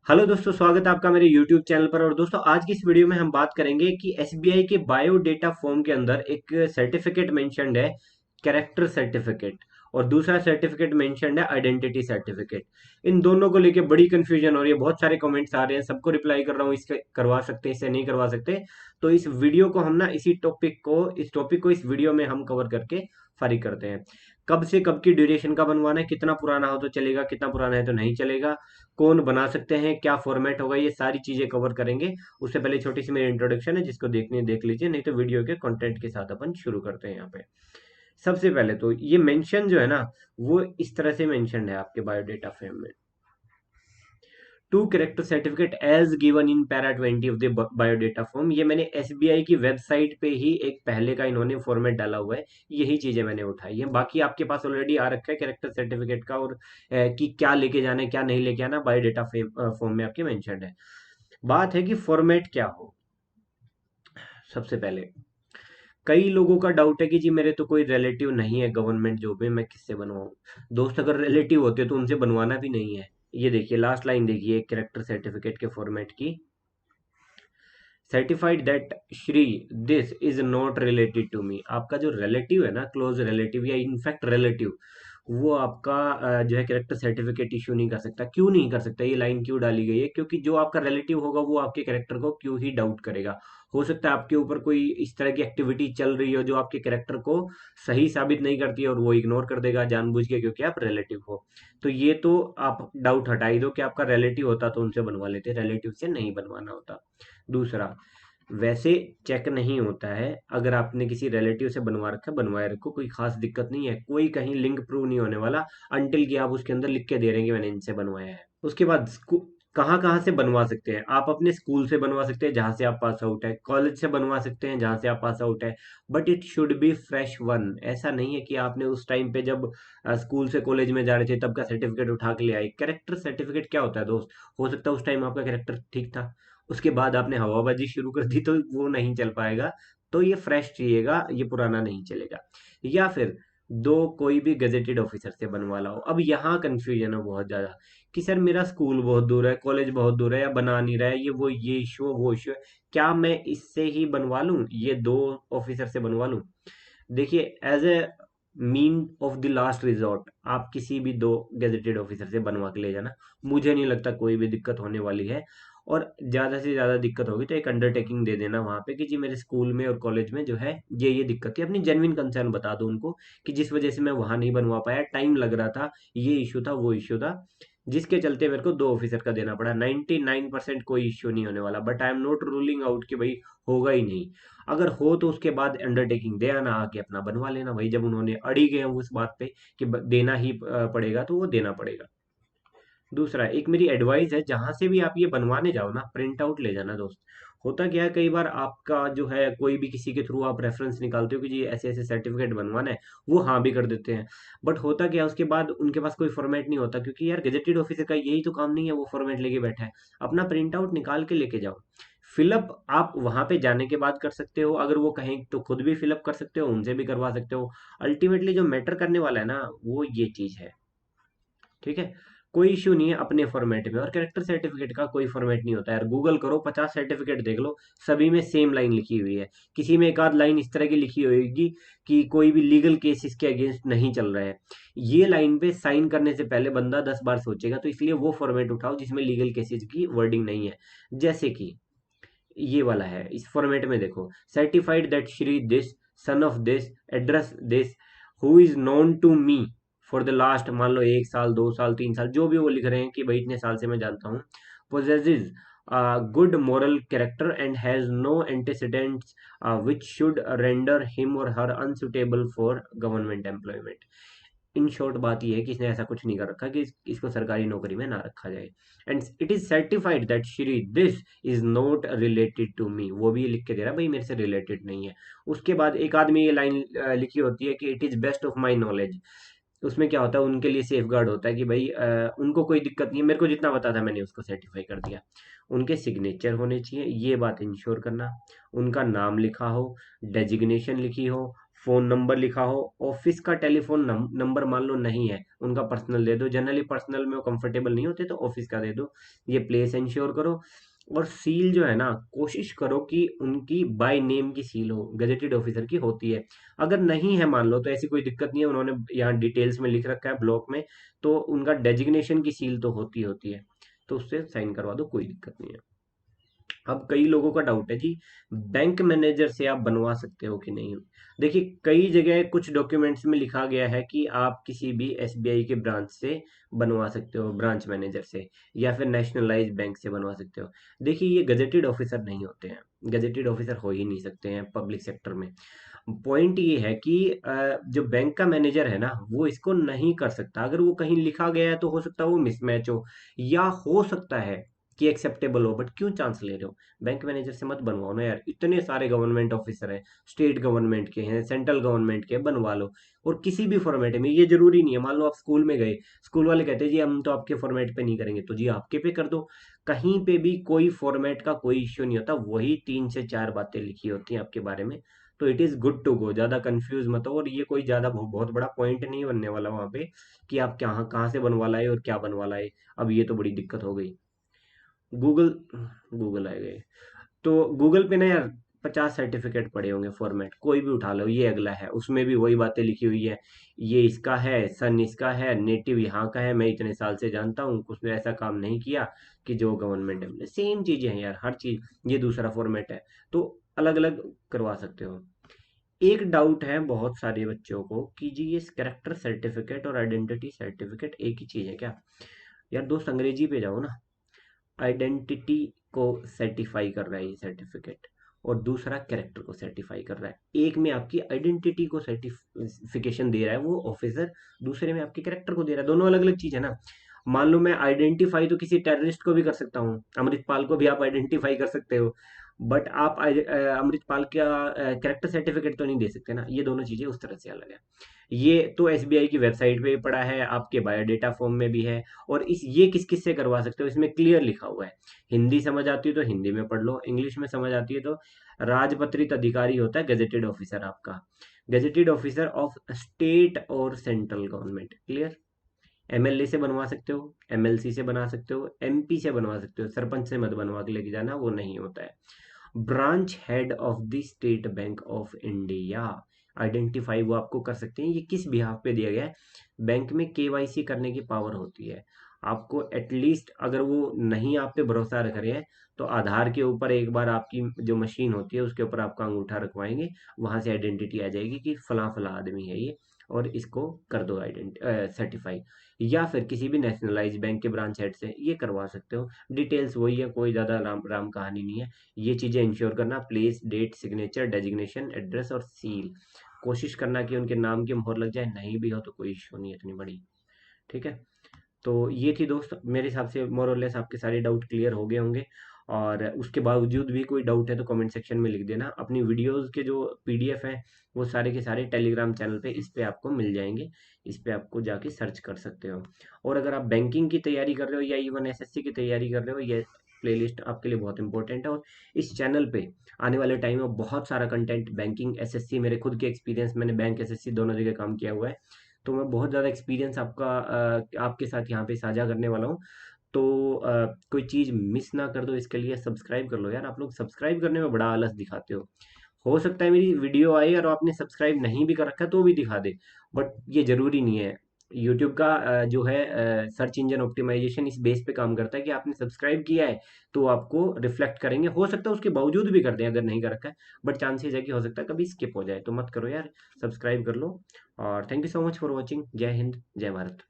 Hello दोस्तों, स्वागत है आपका मेरे YouTube चैनल पर। और दोस्तों, आज की इस वीडियो में हम बात करेंगे कि एसबीआई के बायोडेटा फॉर्म के अंदर एक सर्टिफिकेट मेंशन्ड है, कैरेक्टर सर्टिफिकेट, और दूसरा सर्टिफिकेट मेंशन्ड है, आइडेंटिटी सर्टिफिकेट। इन दोनों को लेके बड़ी कंफ्यूजन हो रही है, बहुत सारे कमेंट्स आ रहे हैं, सबको रिप्लाई कर रहा हूँ, इसके करवा सकते हैं, इससे नहीं करवा सकते। तो इस वीडियो को हम ना इस टॉपिक को इस वीडियो में हम कवर करके फारिग करते हैं। कब से कब की ड्यूरेशन का बनवाना है, कितना पुराना हो तो चलेगा, कितना पुराना है तो नहीं चलेगा, कौन बना सकते हैं, क्या फॉर्मेट होगा, ये सारी चीजें कवर करेंगे। उससे पहले छोटी सी मेरी इंट्रोडक्शन है, जिसको देखनी है देख लीजिए, नहीं तो वीडियो के कंटेंट के साथ अपन शुरू करते हैं यहाँ पे। सबसे पहले तो ये मेंशन जो है ना, वो इस तरह से मेंशन है आपके बायोडेटा फ्रेम में। Two character certificate as given in para 20 of the biodata form. ये मैंने एसबीआई की वेबसाइट पे ही एक पहले का इन्होंने फॉर्मेट डाला हुआ है, यही चीजें मैंने उठाई है। बाकी आपके पास ऑलरेडी आ रखा है कैरेक्टर सर्टिफिकेट का, और कि क्या लेके जाना है क्या नहीं लेके आना, बायोडेटा फॉर्म में आपके मेंशन है। बात है कि फॉर्मेट क्या हो। सबसे पहले कई लोगों का डाउट है कि जी मेरे तो कोई रिलेटिव नहीं है गवर्नमेंट जॉब में, मैं किससे बनवाऊं। दोस्त अगर रिलेटिव होते तो उनसे बनवाना भी नहीं है। ये देखिए, लास्ट लाइन देखिए कैरेक्टर सर्टिफिकेट के फॉर्मेट की। Certified that Shri this is not related to me. आपका जो रिलेटिव है ना, क्लोज रिलेटिव या इनफैक्ट रिलेटिव, वो आपका जो है कैरेक्टर सर्टिफिकेट इशू नहीं कर सकता। क्यों नहीं कर सकता, ये लाइन क्यों डाली गई है? क्योंकि जो आपका रिलेटिव होगा वो आपके कैरेक्टर को क्यों ही डाउट करेगा। हो सकता है आपके ऊपर कोई इस तरह की एक्टिविटी चल रही हो जो आपके कैरेक्टर को सही साबित नहीं करती है, और वो इग्नोर कर देगा जानबूझ के, क्योंकि आप रिलेटिव हो। तो ये तो आप डाउट हटा ही दो कि आपका रिलेटिव होता तो उनसे बनवा लेते, रिलेटिव से नहीं बनवाना होता। दूसरा, वैसे चेक नहीं होता है, अगर आपने किसी रिलेटिव से बनवा रखा है बनवाए रखो, कोई खास दिक्कत नहीं है, कोई कहीं लिंक प्रूव नहीं होने वाला अनटिल कि आप उसके अंदर लिख के दे रहे हैं कि मैंने इनसे बनवाया है। उसके बाद कहाँ कहाँ से बनवा सकते हैं आप? अपने स्कूल से बनवा सकते हैं जहां से आप पास आउट है, कॉलेज से बनवा सकते हैं जहां से आप पास आउट है, but it should be fresh one. ऐसा नहीं है कि आपने उस टाइम पे जब स्कूल से कॉलेज में जा रहे थे तब का सर्टिफिकेट उठा के ले आए। कैरेक्टर सर्टिफिकेट क्या होता है दोस्त? हो सकता है उस टाइम आपका कैरेक्टर ठीक था, उसके बाद आपने हवाबाजी शुरू कर दी तो वो नहीं चल पाएगा। तो ये फ्रेश चाहिएगा, ये पुराना नहीं चलेगा। या फिर दो कोई भी गजेटेड ऑफिसर से बनवा लाओ। अब यहाँ कंफ्यूजन है बहुत ज्यादा कि सर मेरा स्कूल बहुत दूर है, कॉलेज बहुत दूर है, या बना नहीं रहा है, ये इशू है, वो इशू है, क्या मैं इससे ही बनवा लूं, ये दो ऑफिसर से बनवा लूं? देखिए, as a mean of the last resort आप किसी भी दो गेजेटेड ऑफिसर से बनवा के ले जाना, मुझे नहीं लगता कोई भी दिक्कत होने वाली है। और ज्यादा से ज्यादा दिक्कत होगी तो एक अंडरटेकिंग दे देना वहां पे कि जी मेरे स्कूल में और कॉलेज में जो है ये दिक्कत थी, अपनी जेन्युइन कंसर्न बता दो उनको कि जिस वजह से मैं वहां नहीं बनवा पाया, टाइम लग रहा था, ये इशू था, वो इशू था, जिसके चलते मेरे को दो ऑफिसर का देना पड़ा। 99% कोई इश्यू नहीं होने वाला, but I am not ruling out कि भाई होगा ही नहीं। अगर हो तो उसके बाद अंडरटेकिंग दे आना, आके अपना बनवा लेना। भाई जब उन्होंने अड़ी गए हैं उस बात पे कि देना ही पड़ेगा, तो वो देना पड़ेगा। दूसरा, एक मेरी एडवाइस है, जहां से भी आप ये बनवाने जाओ ना, प्रिंट आउट ले जाना दोस्त। होता क्या है, कई बार आपका जो है कोई भी किसी के थ्रू आप रेफरेंस निकालते हो कि जी ऐसे ऐसे सर्टिफिकेट बनवाना है, वो हाँ भी कर देते हैं। बट होता क्या है, उसके बाद उनके पास कोई फॉर्मेट नहीं होता, क्योंकि यार गजेटेड ऑफिसर का यही तो काम नहीं है वो फॉर्मेट लेके बैठा है। अपना प्रिंट आउट निकाल के लेके जाओ। फिलअप आप वहां पे जाने के बाद कर सकते हो, अगर वो कहें तो खुद भी फिलअप कर सकते हो, उनसे भी करवा सकते हो। अल्टीमेटली जो मैटर करने वाला है ना, वो ये चीज है। ठीक है, कोई इश्यू नहीं है अपने फॉर्मेट में। और कैरेक्टर सर्टिफिकेट का कोई फॉर्मेट नहीं होता है यार, गूगल करो 50 सर्टिफिकेट देख लो, सभी में सेम लाइन लिखी हुई है। किसी में एक आध लाइन इस तरह की लिखी होगी कि कोई भी लीगल केस इसके अगेंस्ट नहीं चल रहा है। ये लाइन पे साइन करने से पहले बंदा 10 बार सोचेगा, तो इसलिए वो फॉर्मेट उठाओ जिसमें लीगल केसेस की वर्डिंग नहीं है। जैसे कि ये वाला है, इस फॉर्मेट में देखो, certified that Shri this, son of this, address this, who is known to me for the last, मान लो 1 साल 2 साल 3 साल, जो भी वो लिख रहे हैं कि भाई इतने साल से मैं जानता हूँ, possesses good moral character and has no antecedents which should render him or her unsuitable for government employment। In short बात ये है कि इसने ऐसा कुछ नहीं कर रखा कि इसको सरकारी नौकरी में ना रखा जाए। And it is certified that Shri this is not related to me, वो भी ये लिख के दे रहा है भाई मेरे से रिलेटेड नहीं है। उसके बाद एक आदमी ये लाइन लिखी होती है कि it is best of my knowledge. उसमें क्या होता है, उनके लिए सेफ गार्ड होता है कि भाई उनको कोई दिक्कत नहीं है, मेरे को जितना पता था मैंने उसको सर्टिफाई कर दिया। उनके सिग्नेचर होने चाहिए, ये बात इंश्योर करना। उनका नाम लिखा हो, डेजिग्नेशन लिखी हो, फोन नंबर लिखा हो, ऑफिस का टेलीफोन नंबर मान लो नहीं है, उनका पर्सनल दे दो, जनरली पर्सनल में वो कंफर्टेबल नहीं होते तो ऑफिस का दे दो। ये प्लेस इंश्योर करो। और सील जो है ना, कोशिश करो कि उनकी बाय नेम की सील हो, गजेटेड ऑफिसर की होती है। अगर नहीं है मान लो तो ऐसी कोई दिक्कत नहीं है, उन्होंने यहाँ डिटेल्स में लिख रखा है ब्लॉक में, तो उनका डेजिग्नेशन की सील तो होती है, तो उससे साइन करवा दो, कोई दिक्कत नहीं है। अब कई लोगों का डाउट है जी, बैंक मैनेजर से आप बनवा सकते हो कि नहीं। देखिए कई जगह कुछ डॉक्यूमेंट्स में लिखा गया है कि आप किसी भी एसबीआई के ब्रांच से बनवा सकते हो, ब्रांच मैनेजर से, या फिर नेशनलाइज बैंक से बनवा सकते हो। देखिए ये गजेटेड ऑफिसर नहीं होते हैं, गजेटेड ऑफिसर हो ही नहीं सकते हैं पब्लिक सेक्टर में। पॉइंट ये है कि जो बैंक का मैनेजर है ना, वो इसको नहीं कर सकता। अगर वो कहीं लिखा गया है तो हो सकता है वो मिसमैच हो, या हो सकता है कि एक्सेप्टेबल हो, बट क्यों चांस ले रहे हो। बैंक मैनेजर से मत बनवाओ ना यार, इतने सारे गवर्नमेंट ऑफिसर हैं, स्टेट गवर्नमेंट के हैं, सेंट्रल गवर्नमेंट के हैं, बनवा लो। और किसी भी फॉर्मेट में, ये जरूरी नहीं है, मान लो आप स्कूल में गए, स्कूल वाले कहते हैं जी हम तो आपके फॉर्मेट पे नहीं करेंगे, तो जी आपके पे कर दो। कहीं पे भी कोई फॉर्मेट का कोई इश्यू नहीं होता, वही 3 से 4 बातें लिखी होती हैं आपके बारे में। तो it is good to go, ज्यादा कंफ्यूज मत हो। और ये कोई ज्यादा बहुत बड़ा पॉइंट नहीं बनने वाला वहां पे कि आप कहाँ कहाँ से बनवा लाए और क्या बनवा लाए। अब ये तो बड़ी दिक्कत हो गई। गूगल, गूगल आ गए, तो गूगल पे ना यार 50 सर्टिफिकेट पड़े होंगे, फॉर्मेट कोई भी उठा लो, ये अगला है, उसमें भी वही बातें लिखी हुई है। ये इसका है, सन इसका है, नेटिव यहाँ का है, मैं इतने साल से जानता हूँ, उसने ऐसा काम नहीं किया कि जो गवर्नमेंट है, सेम चीजें हैं यार हर चीज। ये दूसरा फॉर्मेट है, तो अलग अलग करवा सकते हो। एक डाउट है बहुत सारे बच्चों को कि जी ये कैरेक्टर सर्टिफिकेट और आइडेंटिटी सर्टिफिकेट एक ही चीज है क्या। यार दोस्त अंग्रेजी पे जाओ ना। आइडेंटिटी को सर्टिफाई कर रहा है ये सर्टिफिकेट, और दूसरा कैरेक्टर को सर्टिफाई कर रहा है। एक में आपकी आइडेंटिटी को सर्टिफिकेशन दे रहा है वो ऑफिसर, दूसरे में आपके कैरेक्टर को दे रहा है, दोनों अलग अलग चीज है ना। मान लो मैं आइडेंटिफाई तो किसी टेररिस्ट को भी कर सकता हूँ, अमृतपाल को भी आप आइडेंटिफाई कर सकते हो, बट आप अमृतपाल का कैरेक्टर सर्टिफिकेट तो नहीं दे सकते ना। ये दोनों चीजें उस तरह से अलग है। ये तो एसबीआई की वेबसाइट पे भी पड़ा है, आपके बायोडेटा फॉर्म में भी है। और इस ये किस किस से करवा सकते हो, इसमें क्लियर लिखा हुआ है। हिंदी समझ आती है तो हिंदी में पढ़ लो, इंग्लिश में समझ आती है तो राजपत्रित अधिकारी होता है गजेटेड ऑफिसर आपका, गजेटेड ऑफिसर ऑफ स्टेट और सेंट्रल गवर्नमेंट। क्लियर। एमएलए से बनवा सकते हो, एमएलसी से बना सकते हो, एमपी से बनवा सकते हो, सरपंच से मत बनवा के लेके जाना, वो नहीं होता है। Branch head of the state bank of India, identify वो आपको कर सकते हैं। ये किस बिहाफ पे दिया गया है, बैंक में केवाईसी करने की पावर होती है आपको। एटलीस्ट अगर वो नहीं आप पे भरोसा रख रहे हैं, तो आधार के ऊपर एक बार आपकी जो मशीन होती है उसके ऊपर आपका अंगूठा रखवाएंगे, वहां से आइडेंटिटी आ जाएगी कि फला फला आदमी है ये, और इसको कर दो सर्टिफाई। या फिर किसी भी नेशनलाइज बैंक के ब्रांच हेड से ये करवा सकते हो। डिटेल्स वही है, कोई ज़्यादा राम राम कहानी नहीं है। ये चीज़ें इंश्योर करना, place, date, signature, designation, address और सील, कोशिश करना कि उनके नाम की मोहर लग जाए, नहीं भी हो तो कोई इश्यू नहीं है इतनी बड़ी। ठीक है। तो ये थी दोस्त, मेरे हिसाब से मोर और लेस आपके सारे डाउट क्लियर हो गए होंगे। और उसके बावजूद भी कोई डाउट है तो कमेंट सेक्शन में लिख देना। अपनी वीडियोस के जो पीडीएफ है वो सारे के सारे टेलीग्राम चैनल पे इस पे आपको मिल जाएंगे, इस पे आपको जाके सर्च कर सकते हो। और अगर आप बैंकिंग की तैयारी कर रहे हो या इवन एसएससी की तैयारी कर रहे हो, ये प्लेलिस्ट आपके लिए बहुत इंपॉर्टेंट है। और इस चैनल पे आने वाले टाइम में बहुत सारा कंटेंट, बैंकिंग, एसएससी, मेरे खुद के एक्सपीरियंस, मैंने बैंक एसएससी दोनों जगह काम किया हुआ है, तो मैं बहुत ज़्यादा एक्सपीरियंस आपके साथ यहाँ पे साझा करने वाला हूँ। तो कोई चीज़ मिस ना कर दो, इसके लिए सब्सक्राइब कर लो यार। आप लोग सब्सक्राइब करने में बड़ा आलस दिखाते हो सकता है मेरी वीडियो आए और आपने सब्सक्राइब नहीं भी कर रखा तो भी दिखा दे, बट ये ज़रूरी नहीं है। यूट्यूब का जो है सर्च इंजन ऑप्टिमाइजेशन इस बेस पे काम करता है कि आपने सब्सक्राइब किया है तो आपको रिफ्लेक्ट करेंगे। हो सकता है उसके बावजूद भी कर दें अगर नहीं कर रखा है, बट चांसेस है कि हो सकता है कभी स्किप हो जाए, तो मत करो यार, सब्सक्राइब कर लो। और thank you so much for watching. जय हिंद, जय भारत।